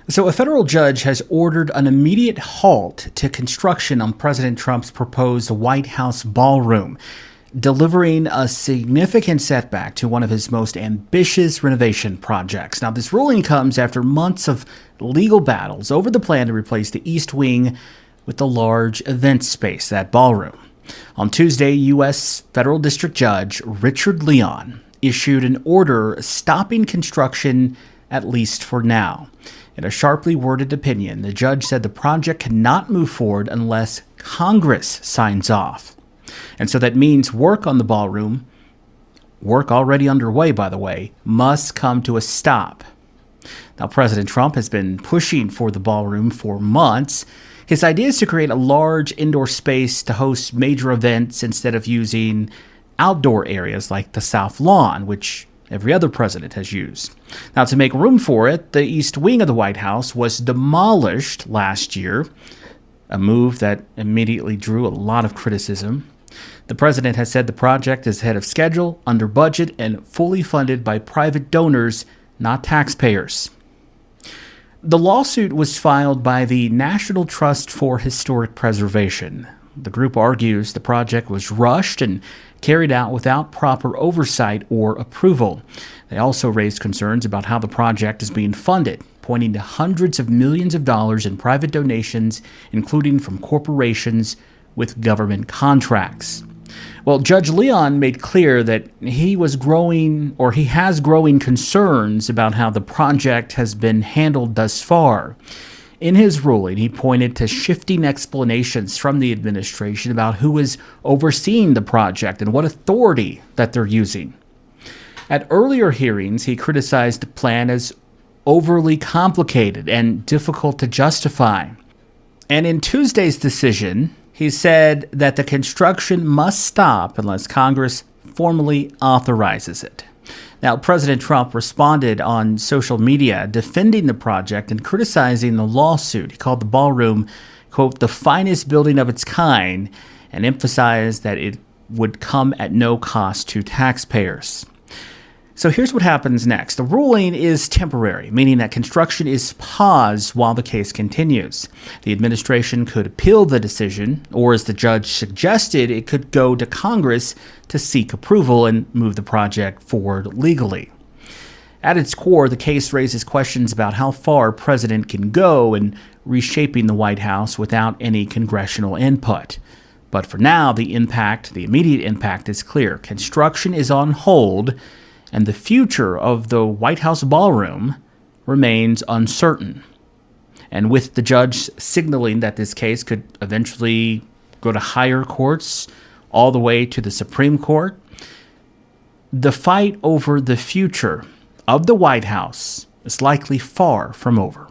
So, a federal judge has ordered an immediate halt to construction on President Trump's proposed White House ballroom, delivering a significant setback to one of his most ambitious renovation projects. Now, this ruling comes after months of legal battles over the plan to replace the East Wing with the large event space, that ballroom. On Tuesday, U.S. Federal District Judge Richard Leon issued an order stopping construction, at least for now. In a sharply worded opinion, the judge said the project cannot move forward unless Congress signs off. And so that means work on the ballroom, work already underway, by the way, must come to a stop. Now, President Trump has been pushing for the ballroom for months. His idea is to create a large indoor space to host major events instead of using outdoor areas like the South Lawn, which every other president has used. Now, to make room for it, the East Wing of the White House was demolished last year, a move that immediately drew a lot of criticism. The president has said the project is ahead of schedule, under budget, and fully funded by private donors, not taxpayers. The lawsuit was filed by the National Trust for Historic Preservation. The group argues the project was rushed and carried out without proper oversight or approval. They also raised concerns about how the project is being funded, pointing to hundreds of millions of dollars in private donations, including from corporations with government contracts. Well, Judge Leon made clear that he has growing concerns about how the project has been handled thus far. In his ruling, he pointed to shifting explanations from the administration about who is overseeing the project and what authority that they're using. At earlier hearings, he criticized the plan as overly complicated and difficult to justify. And in Tuesday's decision, he said that the construction must stop unless Congress formally authorizes it. Now, President Trump responded on social media defending the project and criticizing the lawsuit. He called the ballroom, quote, the finest building of its kind, and emphasized that it would come at no cost to taxpayers. So here's what happens next. The ruling is temporary, meaning that construction is paused while the case continues. The administration could appeal the decision, or as the judge suggested, it could go to Congress to seek approval and move the project forward legally. At its core, the case raises questions about how far a president can go in reshaping the White House without any congressional input. But for now, the immediate impact is clear. Construction is on hold, and the future of the White House ballroom remains uncertain. And with the judge signaling that this case could eventually go to higher courts, all the way to the Supreme Court, the fight over the future of the White House is likely far from over.